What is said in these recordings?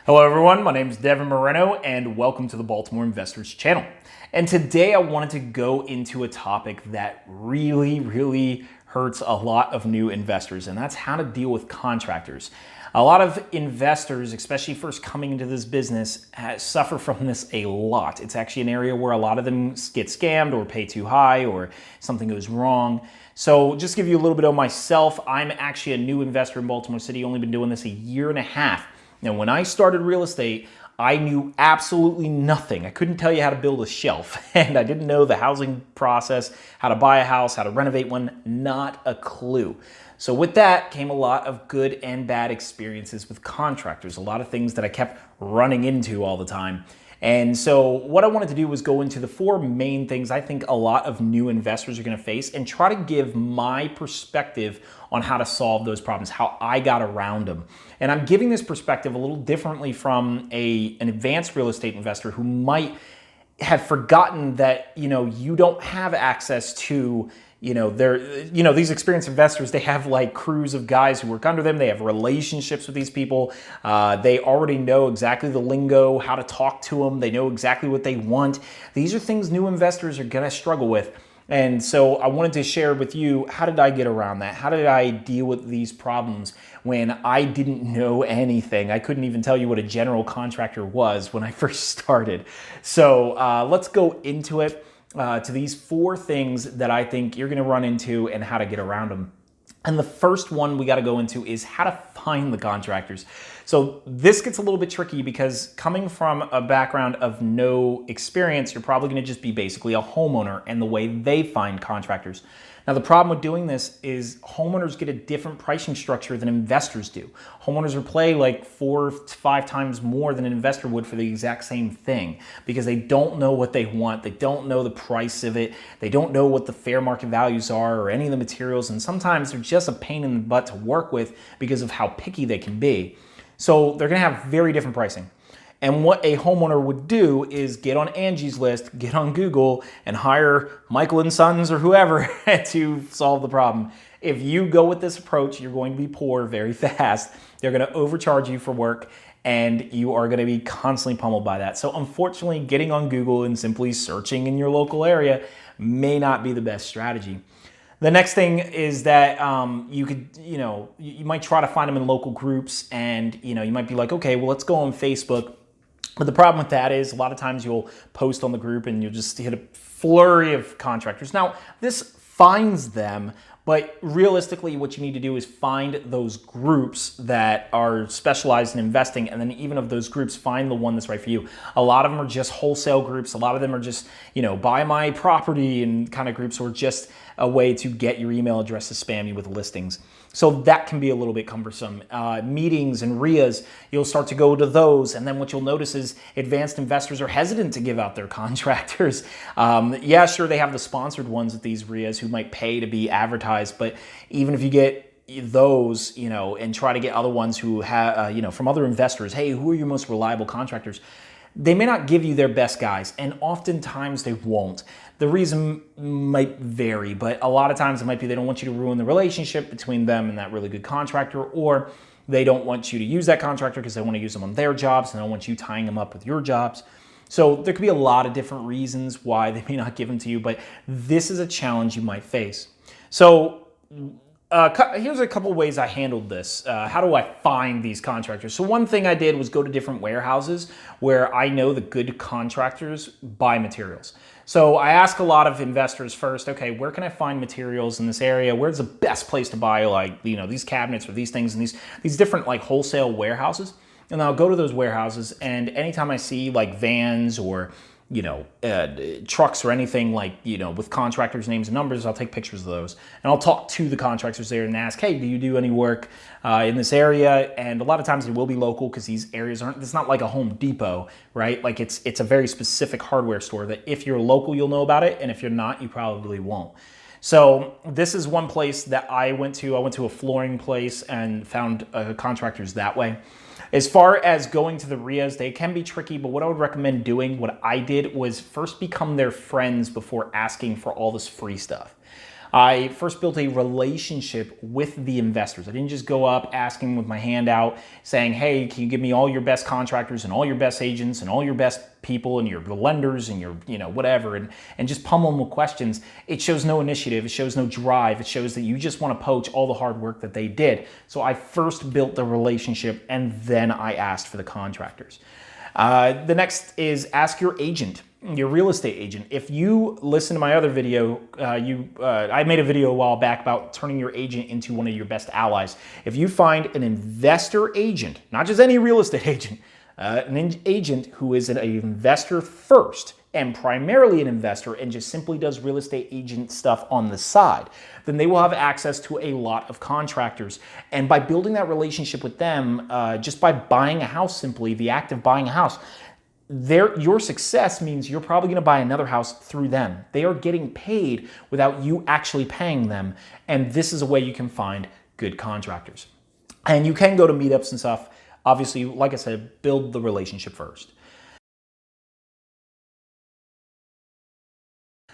Hello everyone, my name is Devin Moreno and welcome to the Baltimore Investors channel. And today I wanted to go into a topic that really hurts a lot of new investors, and that's how to deal with contractors. A lot of investors, especially first coming into this business, suffer from this a lot. It's actually an area where a lot of them get scammed or pay too high or something goes wrong. So just to give you a little bit of myself, I'm actually a new investor in Baltimore City, only been doing this a year and a half. Now, when I started real estate, I knew absolutely nothing. I couldn't tell you how to build a shelf, and I didn't know the housing process, how to buy a house, how to renovate one, not a clue. So with that came a lot of good and bad experiences with contractors, a lot of things that I kept running into all the time. And so what I wanted to do was go into the four main things I think a lot of new investors are going to face and try to give my perspective on how to solve those problems, how I got around them. And I'm giving this perspective a little differently from an advanced real estate investor who might have forgotten that, you don't have access to these experienced investors. They have like crews of guys who work under them. They have relationships with these people. They already know exactly the lingo, how to talk to them. They know exactly what they want. These are things new investors are going to struggle with. And so I wanted to share with you, how did I get around that? How did I deal with these problems when I didn't know anything? I couldn't even tell you what a general contractor was when I first started. So let's go into it. To these four things that I think you're going to run into and how to get around them. And the first one we got to go into is how to find the contractors. So this gets a little bit tricky because coming from a background of no experience, you're probably going to just be basically a homeowner and the way they find contractors. Now, the problem with doing this is homeowners get a different pricing structure than investors do. Homeowners will pay like 4 to 5 times more than an investor would for the exact same thing because they don't know what they want. They don't know the price of it. They don't know what the fair market values are or any of the materials. And sometimes they're just a pain in the butt to work with because of how picky they can be. So they're going to have very different pricing. And what a homeowner would do is get on Angie's List, get on Google, and hire Michael & Sons or whoever to solve the problem. If you go with this approach, you're going to be poor very fast. They're going to overcharge you for work, and you are going to be constantly pummeled by that. So unfortunately, getting on Google and simply searching in your local area may not be the best strategy. The next thing is that you might try to find them in local groups, and you might be like, okay, well, let's go on Facebook. But the problem with that is a lot of times you'll post on the group and you'll just hit a flurry of contractors. Now, this finds them, but realistically what you need to do is find those groups that are specialized in investing, and then even of those groups, find the one that's right for you. A lot of them are just wholesale groups. A lot of them are just, buy my property and kind of groups, or just a way to get your email address to spam you with listings. So that can be a little bit cumbersome. Meetings and RIAs, you'll start to go to those, and then what you'll notice is advanced investors are hesitant to give out their contractors. Yeah, sure, they have the sponsored ones at these RIAs who might pay to be advertised, but even if you get those, and try to get other ones who have, from other investors, hey, who are your most reliable contractors? They may not give you their best guys, and oftentimes they won't. The reason might vary, but a lot of times it might be they don't want you to ruin the relationship between them and that really good contractor, or they don't want you to use that contractor because they want to use them on their jobs and they don't want you tying them up with your jobs. So there could be a lot of different reasons why they may not give them to you, but this is a challenge you might face. So here's a couple ways I handled this. How do I find these contractors? So one thing I did was go to different warehouses where I know the good contractors buy materials. So I ask a lot of investors first, okay, where can I find materials in this area? Where's the best place to buy these cabinets or these things, and these different like wholesale warehouses? And I'll go to those warehouses, and anytime I see like vans or trucks or anything like, with contractors' names and numbers, I'll take pictures of those. And I'll talk to the contractors there and ask, hey, do you do any work in this area? And a lot of times it will be local because these areas it's not like a Home Depot, right? Like it's a very specific hardware store that if you're local, you'll know about it. And if you're not, you probably won't. So this is one place that I went to. I went to a flooring place and found contractors that way. As far as going to the RIAs, they can be tricky, but what I would recommend doing, what I did, was first become their friends before asking for all this free stuff. I first built a relationship with the investors. I didn't just go up asking with my hand out saying, hey, can you give me all your best contractors and all your best agents and all your best people and your lenders and your, whatever, and just pummel them with questions. It shows no initiative. It shows no drive. It shows that you just want to poach all the hard work that they did. So I first built the relationship and then I asked for the contractors. The next is ask your agent, your real estate agent. If you listen to my other video, I made a video a while back about turning your agent into one of your best allies. If you find an investor agent, not just any real estate agent, an agent who is an investor first and primarily an investor and just simply does real estate agent stuff on the side, then they will have access to a lot of contractors. And by building that relationship with them, just by buying a house simply, the act of buying a house, your success means you're probably going to buy another house through them. They are getting paid without you actually paying them. And this is a way you can find good contractors. And you can go to meetups and stuff. Obviously, like I said, build the relationship first.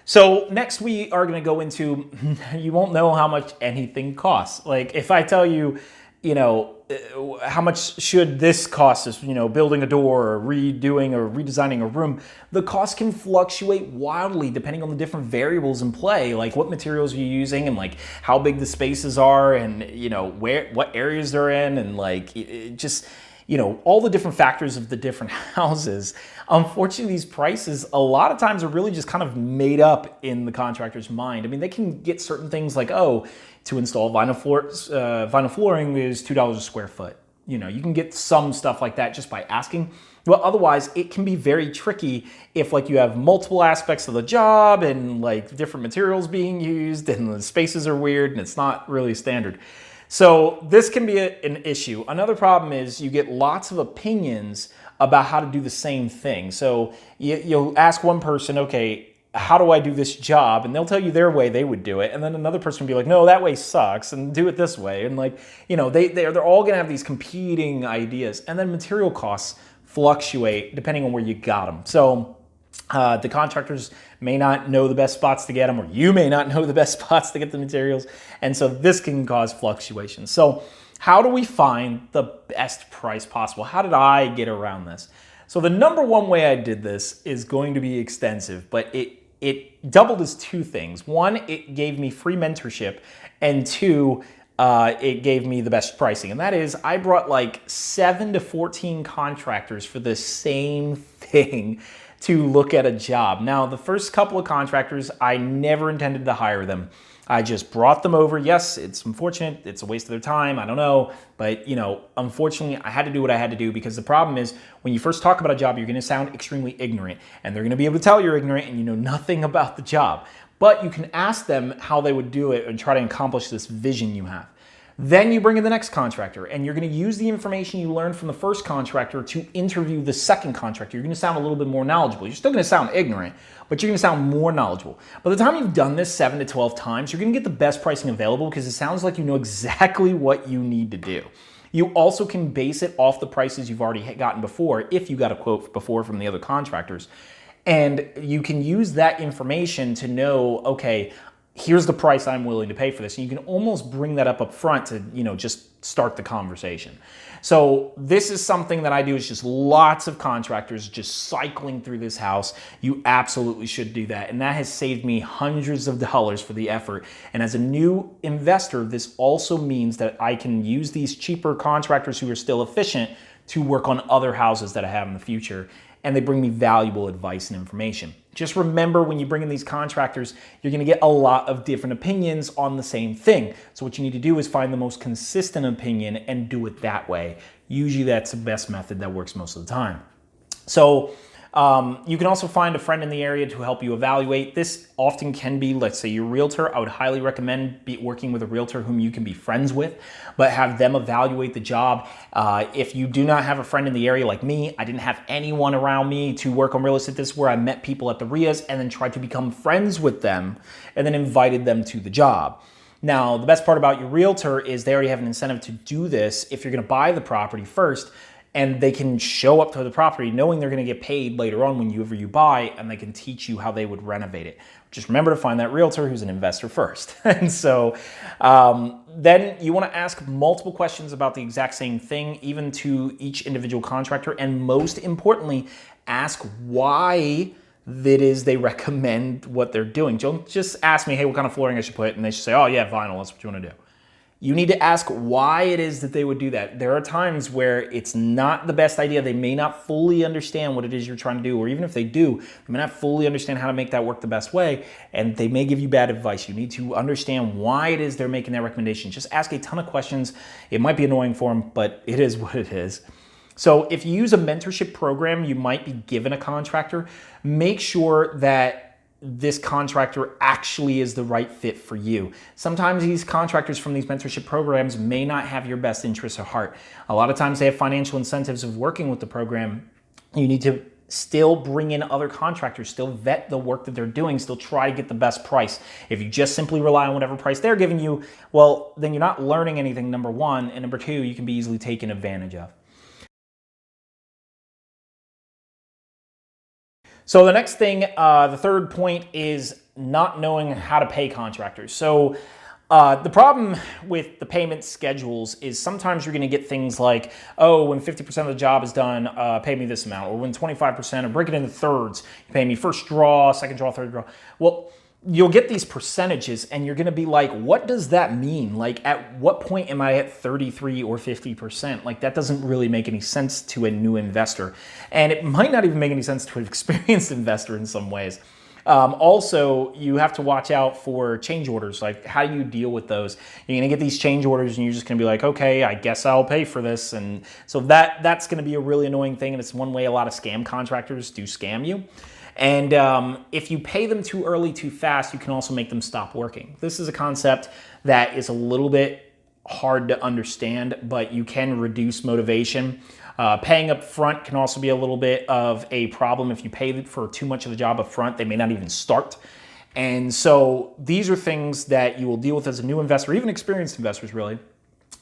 So next we are going to go into, you won't know how much anything costs. Like if I tell you, how much should this cost us, building a door or redoing or redesigning a room, the cost can fluctuate wildly depending on the different variables in play, like what materials you're using and like how big the spaces are and, what areas they're in and like all the different factors of the different houses. Unfortunately, these prices a lot of times are really just kind of made up in the contractor's mind. I mean, they can get certain things like, to install vinyl flooring is $2 a square foot. You can get some stuff like that just by asking. But otherwise, it can be very tricky if like you have multiple aspects of the job and like different materials being used and the spaces are weird and it's not really standard. So this can be an issue. Another problem is you get lots of opinions about how to do the same thing. So you'll ask one person, okay, how do I do this job? And they'll tell you their way they would do it. And then another person will be like, no, that way sucks and do it this way. And like, they're all gonna have these competing ideas. And then material costs fluctuate depending on where you got them. So the contractors may not know the best spots to get them, or you may not know the best spots to get the materials. And so this can cause fluctuations. So how do we find the best price possible? How did I get around this? So the number one way I did this is going to be extensive, but it doubled as two things. One, it gave me free mentorship, and two, it gave me the best pricing. And that is, I brought like 7 to 14 contractors for the same thing to look at a job. Now, the first couple of contractors, I never intended to hire them. I just brought them over. Yes, it's unfortunate. It's a waste of their time. I don't know. But, unfortunately, I had to do what I had to do because the problem is when you first talk about a job, you're going to sound extremely ignorant. And they're going to be able to tell you're ignorant and you know nothing about the job. But you can ask them how they would do it and try to accomplish this vision you have. Then you bring in the next contractor and you're going to use the information you learned from the first contractor to interview the second contractor. You're going to sound a little bit more knowledgeable. You're still going to sound ignorant, but you're going to sound more knowledgeable. By the time you've done this 7 to 12 times, you're going to get the best pricing available because it sounds like you know exactly what you need to do. You also can base it off the prices you've already gotten before if you got a quote before from the other contractors. And you can use that information to know, okay, here's the price I'm willing to pay for this. And you can almost bring that up front to, just start the conversation. So this is something that I do is just lots of contractors just cycling through this house. You absolutely should do that. And that has saved me hundreds of dollars for the effort. And as a new investor, this also means that I can use these cheaper contractors who are still efficient to work on other houses that I have in the future. And they bring me valuable advice and information. Just remember, when you bring in these contractors, you're going to get a lot of different opinions on the same thing. So what you need to do is find the most consistent opinion and do it that way. Usually that's the best method that works most of the time. So you can also find a friend in the area to help you evaluate. This often can be, let's say, your realtor. I would highly recommend working with a realtor whom you can be friends with, but have them evaluate the job. If you do not have a friend in the area like me, I didn't have anyone around me to work on real estate. This is where I met people at the RIAs and then tried to become friends with them and then invited them to the job. Now, the best part about your realtor is they already have an incentive to do this if you're going to buy the property first. and they can show up to the property knowing they're going to get paid later on whenever you buy, and they can teach you how they would renovate it. Just remember to find that realtor who's an investor first. And so then you want to ask multiple questions about the exact same thing, even to each individual contractor. And most importantly, ask why that is they recommend what they're doing. Don't just ask me, hey, what kind of flooring I should put? And they should say, oh yeah, vinyl, that's what you want to do. You need to ask why it is that they would do that. There are times where it's not the best idea. They may not fully understand what it is you're trying to do, or even if they do, they may not fully understand how to make that work the best way, and they may give you bad advice. You need to understand why it is they're making that recommendation. Just ask a ton of questions. It might be annoying for them, but it is what it is. So if you use a mentorship program, you might be given a contractor. Make sure that this contractor actually is the right fit for you. Sometimes these contractors from these mentorship programs may not have your best interests at heart. A lot of times they have financial incentives of working with the program. You need to still bring in other contractors, still vet the work that they're doing, still try to get the best price. If you just simply rely on whatever price they're giving you, well, then you're not learning anything, number one, and number two, you can be easily taken advantage of. So the next thing, the third point is not knowing how to pay contractors. So the problem with the payment schedules is sometimes you're going to get things like, oh, when 50% of the job is done, pay me this amount. Or when 25%, or break it into thirds, you pay me first draw, second draw, third draw. Well, you'll get these percentages and you're going to be like, what does that mean? Like, at what point am I at 33 or 50%? Like, that doesn't really make any sense to a new investor. And it might not even make any sense to an experienced investor in some ways. Also, you have to watch out for change orders. Like, how do you deal with those? You're going to get these change orders and you're just going to be like, okay, I guess I'll pay for this. And so that's going to be a really annoying thing. And it's one way a lot of scam contractors do scam you. And if you pay them too early, too fast, you can also make them stop working. This is a concept that is a little bit hard to understand, but you can reduce motivation. Paying up front can also be a little bit of a problem. If you pay for too much of the job up front, they may not even start. And so these are things that you will deal with as a new investor, even experienced investors, really.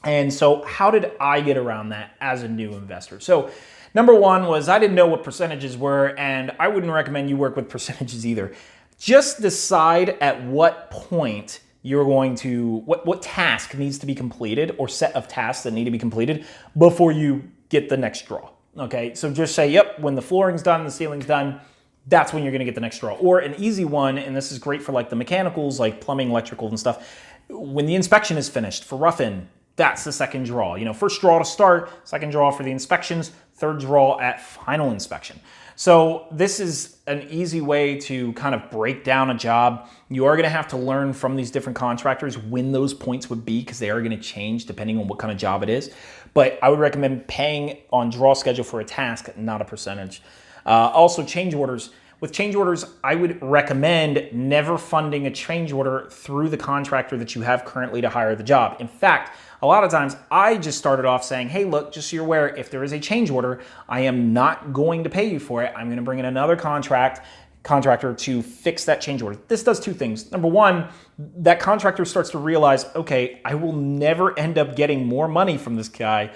And so how did I get around that as a new investor? So number one was I didn't know what percentages were, and I wouldn't recommend you work with percentages either. Just decide at what point you're going to, what task needs to be completed, or set of tasks that need to be completed before you get the next draw. Okay, so just say, yep, when the flooring's done, the ceiling's done, that's when you're gonna get the next draw. Or an easy one, and this is great for like the mechanicals, like plumbing, electrical and stuff, when the inspection is finished for rough-in, that's the second draw. You know, first draw to start, second draw for the inspections, third draw at final inspection. So this is an easy way to kind of break down a job. You are going to have to learn from these different contractors when those points would be, because they are going to change depending on what kind of job it is. But I would recommend paying on draw schedule for a task, not a percentage. Also, change orders. With change orders, I would recommend never funding a change order through the contractor that you have currently to hire the job. In fact, a lot of times I just started off saying, hey, look, just so you're aware, if there is a change order, I am not going to pay you for it. I'm going to bring in another contractor to fix that change order. This does two things. Number one, that contractor starts to realize, okay, I will never end up getting more money from this guy,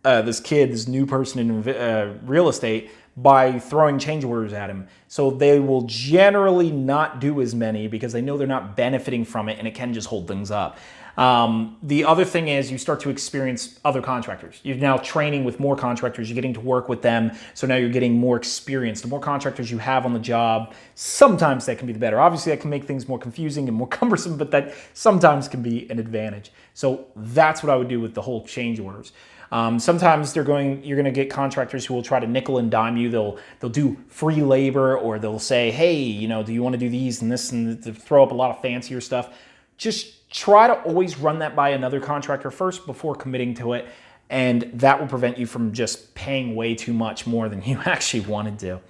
this new person in real estate, by throwing change orders at him. So they will generally not do as many because they know they're not benefiting from it, and it can just hold things up. The other thing is you start to experience other contractors. You're now training with more contractors. You're getting to work with them. So now you're getting more experience. The more contractors you have on the job, sometimes that can be the better. Obviously, that can make things more confusing and more cumbersome, but that sometimes can be an advantage. So that's what I would do with the whole change orders. Sometimes you're going to get contractors who will try to nickel and dime you. They'll do free labor, or they'll say, hey, you know, do you want to do these and this, and to throw up a lot of fancier stuff. Just try to always run that by another contractor first before committing to it, and that will prevent you from just paying way too much more than you actually wanted to.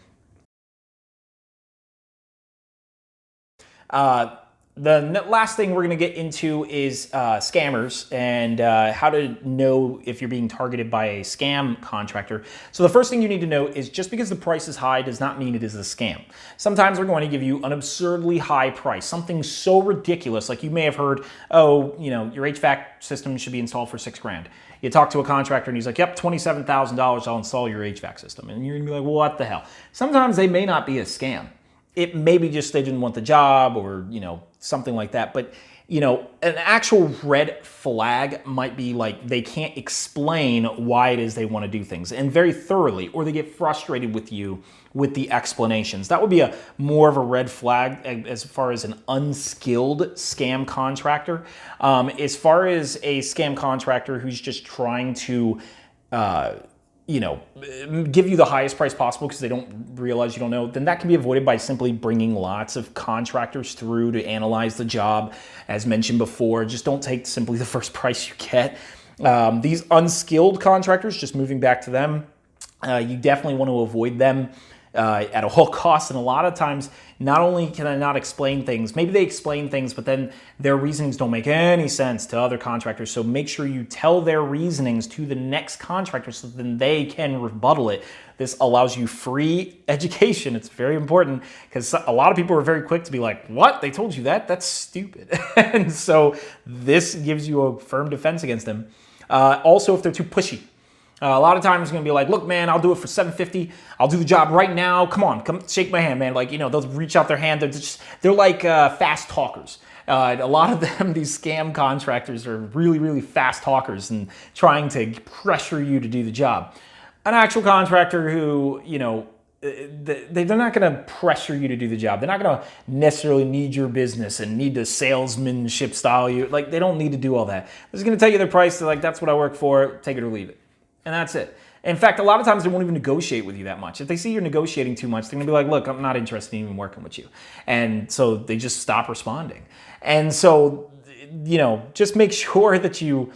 The last thing we're going to get into is scammers and how to know if you're being targeted by a scam contractor. So the first thing you need to know is just because the price is high does not mean it is a scam. Sometimes they're going to give you an absurdly high price, something so ridiculous. Like you may have heard, oh, you know, your HVAC system should be installed for $6,000. You talk to a contractor and he's like, yep, $27,000, I'll install your HVAC system. And you're going to be like, well, what the hell? Sometimes they may not be a scam. It may be just they didn't want the job or, you know, something like that. But, you know, an actual red flag might be like they can't explain why it is they want to do things and very thoroughly, or they get frustrated with you with the explanations. That would be a more of a red flag as far as an unskilled scam contractor. As far as a scam contractor who's just trying to, you know, give you the highest price possible because they don't realize you don't know, then that can be avoided by simply bringing lots of contractors through to analyze the job. As mentioned before, just don't take simply the first price you get. These unskilled contractors, just moving back to them, you definitely want to avoid them at all costs. And a lot of times, not only can I not explain things, maybe they explain things, but then their reasonings don't make any sense to other contractors. So make sure you tell their reasonings to the next contractor so then they can rebuttal it. This allows you free education. It's very important because a lot of people are very quick to be like, what? They told you that? That's stupid. And so this gives you a firm defense against them. Also, if they're too pushy. A lot of times it's going to be like, look, man, I'll do it for $750. I'll do the job right now. Come on, come shake my hand, man. Like, you know, they'll reach out their hand. They're like fast talkers. A lot of them, these scam contractors are really, really fast talkers and trying to pressure you to do the job. An actual contractor who, you know, they're not going to pressure you to do the job. They're not going to necessarily need your business and need the salesmanship style. Like, they don't need to do all that. They're just going to tell you their price. They're like, that's what I work for. Take it or leave it. And that's it. In fact, a lot of times they won't even negotiate with you that much. If they see you're negotiating too much, they're gonna be like, look, I'm not interested in even working with you. And so they just stop responding. And so, you know, just make sure that you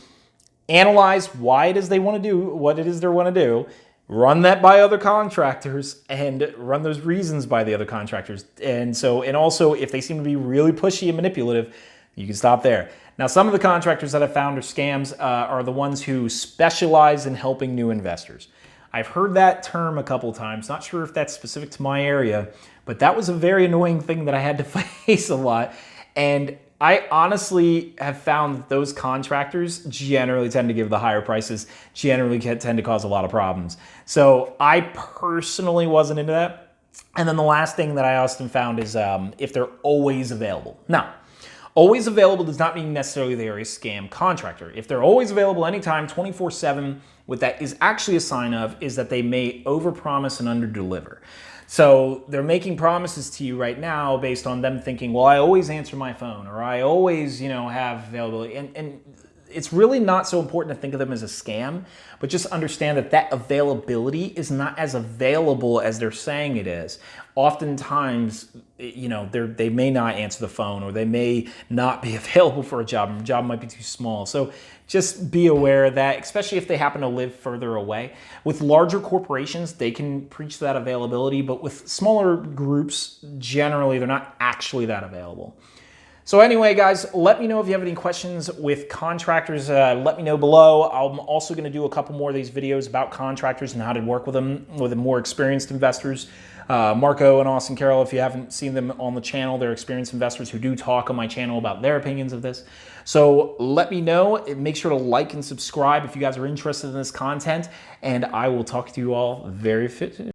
analyze why it is they wanna do, what it is they wanna do, run that by other contractors and run those reasons by the other contractors. And also if they seem to be really pushy and manipulative, you can stop there. Now, some of the contractors that I've found are scams are the ones who specialize in helping new investors. I've heard that term a couple times. Not sure if that's specific to my area, but that was a very annoying thing that I had to face a lot. And I honestly have found that those contractors generally tend to give the higher prices, generally tend to cause a lot of problems. So I personally wasn't into that. And then the last thing that I often found is if they're always available. Now, always available does not mean necessarily they are a scam contractor. If they're always available anytime, 24/7, what that is actually a sign of is that they may overpromise and underdeliver. So they're making promises to you right now based on them thinking, well, I always answer my phone, or I always, you know, have availability. And it's really not so important to think of them as a scam, but just understand that that availability is not as available as they're saying it is. Oftentimes, you know, they may not answer the phone, or they may not be available for a job. The job might be too small. So just be aware of that, especially if they happen to live further away. With larger corporations, they can preach that availability, but with smaller groups, generally, they're not actually that available. So anyway, guys, let me know if you have any questions with contractors. Let me know below. I'm also going to do a couple more of these videos about contractors and how to work with them, with the more experienced investors. Marco and Austin Carroll, if you haven't seen them on the channel, they're experienced investors who do talk on my channel about their opinions of this. So let me know. Make sure to like and subscribe if you guys are interested in this content, and I will talk to you all very soon.